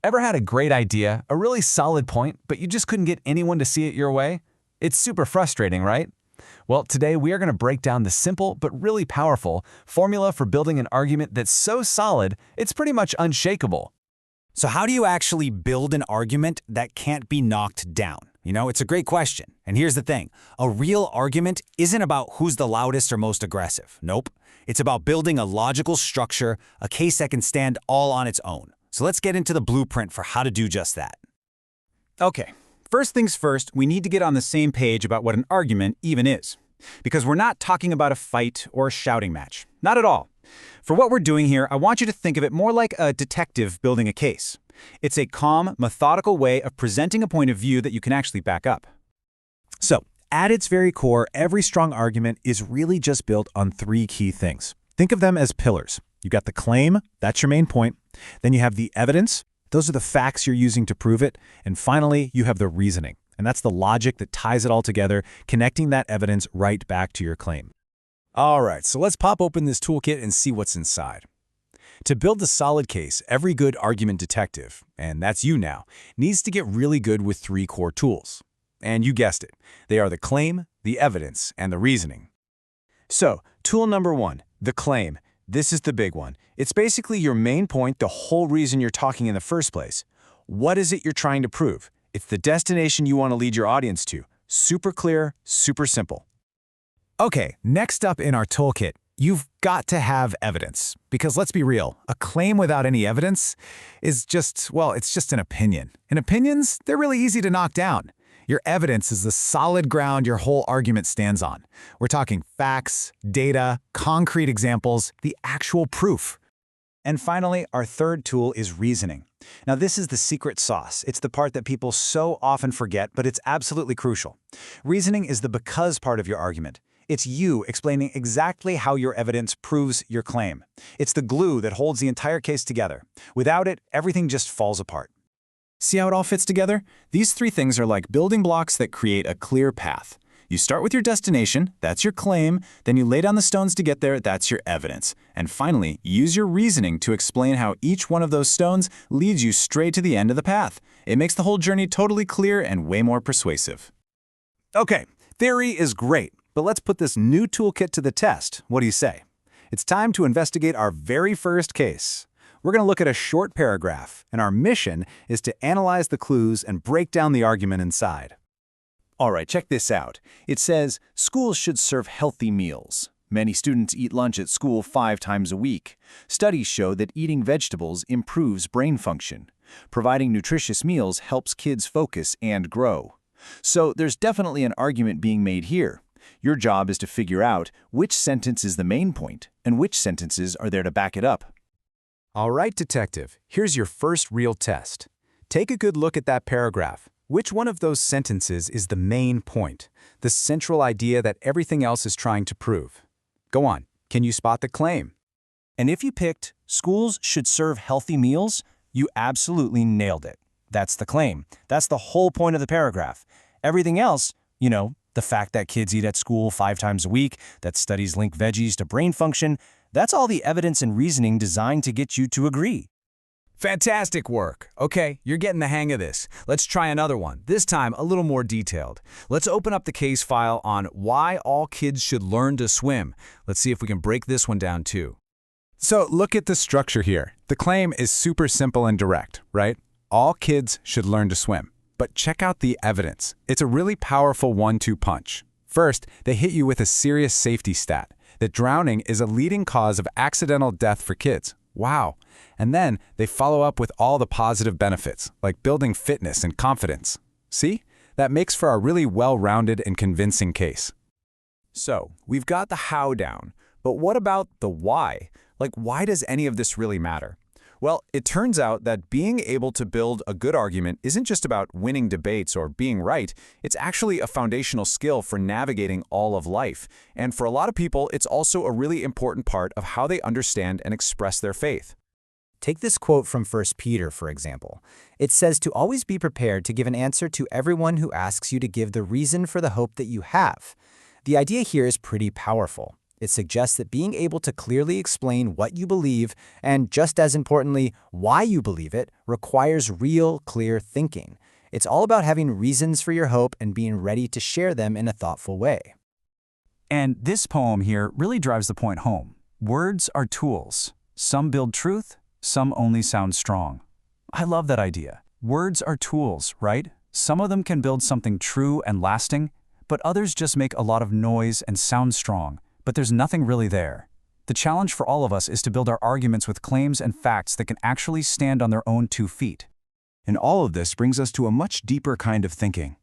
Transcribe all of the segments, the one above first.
Ever had a great idea, a really solid point, but you just couldn't get anyone to see it your way? It's super frustrating, right? Well, today we are going to break down the simple but really powerful formula for building an argument that's so solid, it's pretty much unshakable. So how do you actually build an argument that can't be knocked down? It's a great question. And here's the thing. A real argument isn't about who's the loudest or most aggressive. Nope. It's about building a logical structure, a case that can stand all on its own. So let's get into the blueprint for how to do just that. Okay, first things first, we need to get on the same page about what an argument even is. Because we're not talking about a fight or a shouting match. Not at all. For what we're doing here, I want you to think of it more like a detective building a case. It's a calm, methodical way of presenting a point of view that you can actually back up. So, at its very core, every strong argument is really just built on three key things. Think of them as pillars. You got the claim, that's your main point. Then you have the evidence, those are the facts you're using to prove it. And finally, you have the reasoning. And that's the logic that ties it all together, connecting that evidence right back to your claim. All right, so let's pop open this toolkit and see what's inside. To build a solid case, every good argument detective, and that's you now, needs to get really good with three core tools. And you guessed it, they are the claim, the evidence, and the reasoning. So, tool number one, the claim. This is the big one. It's basically your main point, the whole reason you're talking in the first place. What is it you're trying to prove? It's the destination you want to lead your audience to. Super clear, super simple. Okay, next up in our toolkit, you've got to have evidence. Because let's be real, a claim without any evidence is just, well, it's just an opinion. And opinions, they're really easy to knock down. Your evidence is the solid ground your whole argument stands on. We're talking facts, data, concrete examples, the actual proof. And finally, our third tool is reasoning. Now, this is the secret sauce. It's the part that people so often forget, but it's absolutely crucial. Reasoning is the because part of your argument. It's you explaining exactly how your evidence proves your claim. It's the glue that holds the entire case together. Without it, everything just falls apart. See how it all fits together? These three things are like building blocks that create a clear path. You start with your destination, that's your claim, then you lay down the stones to get there, that's your evidence. And finally, use your reasoning to explain how each one of those stones leads you straight to the end of the path. It makes the whole journey totally clear and way more persuasive. Okay, theory is great, but let's put this new toolkit to the test. What do you say? It's time to investigate our very first case. We're going to look at a short paragraph, and our mission is to analyze the clues and break down the argument inside. All right, check this out. It says, schools should serve healthy meals. Many students eat lunch at school 5 times a week. Studies show that eating vegetables improves brain function. Providing nutritious meals helps kids focus and grow. So there's definitely an argument being made here. Your job is to figure out which sentence is the main point and which sentences are there to back it up. All right, detective, here's your first real test. Take a good look at that paragraph. Which one of those sentences is the main point, the central idea that everything else is trying to prove? Go on, can you spot the claim? And if you picked, schools should serve healthy meals, you absolutely nailed it. That's the claim. That's the whole point of the paragraph. Everything else, the fact that kids eat at school 5 times a week, that studies link veggies to brain function, that's all the evidence and reasoning designed to get you to agree. Fantastic work. Okay, you're getting the hang of this. Let's try another one, this time a little more detailed. Let's open up the case file on why all kids should learn to swim. Let's see if we can break this one down too. So look at the structure here. The claim is super simple and direct, right? All kids should learn to swim. But check out the evidence. It's a really powerful 1-2 punch. First, they hit you with a serious safety stat, that drowning is a leading cause of accidental death for kids. Wow. And then they follow up with all the positive benefits, like building fitness and confidence. See? That makes for a really well-rounded and convincing case. So, we've got the how down, but what about the why? Like, why does any of this really matter? Well, it turns out that being able to build a good argument isn't just about winning debates or being right. It's actually a foundational skill for navigating all of life. And for a lot of people, it's also a really important part of how they understand and express their faith. Take this quote from 1 Peter, for example. It says to always be prepared to give an answer to everyone who asks you to give the reason for the hope that you have. The idea here is pretty powerful. It suggests that being able to clearly explain what you believe, and just as importantly, why you believe it, requires real, clear thinking. It's all about having reasons for your hope and being ready to share them in a thoughtful way. And this poem here really drives the point home. Words are tools. Some build truth, some only sound strong. I love that idea. Words are tools, right? Some of them can build something true and lasting, but others just make a lot of noise and sound strong, but there's nothing really there. The challenge for all of us is to build our arguments with claims and facts that can actually stand on their own 2 feet. And all of this brings us to a much deeper kind of thinking.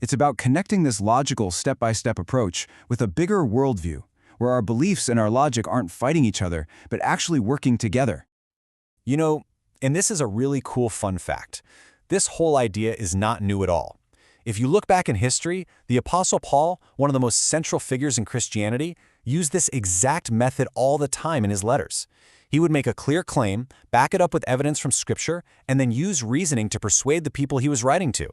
It's about connecting this logical step-by-step approach with a bigger worldview, where our beliefs and our logic aren't fighting each other, but actually working together. You know, and this is a really cool fun fact. This whole idea is not new at all. If you look back in history, the Apostle Paul, one of the most central figures in Christianity, used this exact method all the time in his letters. He would make a clear claim, back it up with evidence from Scripture, and then use reasoning to persuade the people he was writing to.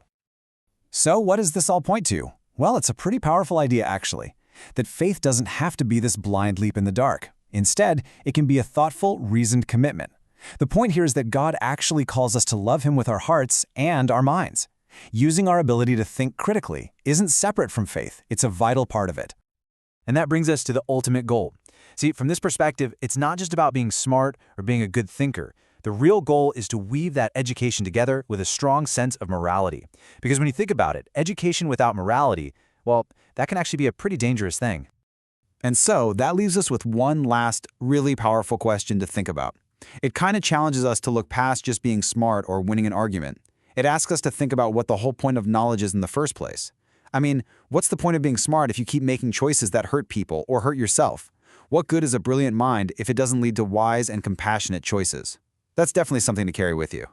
So what does this all point to? Well, it's a pretty powerful idea, actually, that faith doesn't have to be this blind leap in the dark. Instead, it can be a thoughtful, reasoned commitment. The point here is that God actually calls us to love Him with our hearts and our minds. Using our ability to think critically isn't separate from faith, it's a vital part of it. And that brings us to the ultimate goal. See, from this perspective, it's not just about being smart or being a good thinker. The real goal is to weave that education together with a strong sense of morality. Because when you think about it, education without morality, well, that can actually be a pretty dangerous thing. And so that leaves us with one last, really powerful question to think about. It kind of challenges us to look past just being smart or winning an argument. It asks us to think about what the whole point of knowledge is in the first place. I mean, what's the point of being smart if you keep making choices that hurt people or hurt yourself? What good is a brilliant mind if it doesn't lead to wise and compassionate choices? That's definitely something to carry with you.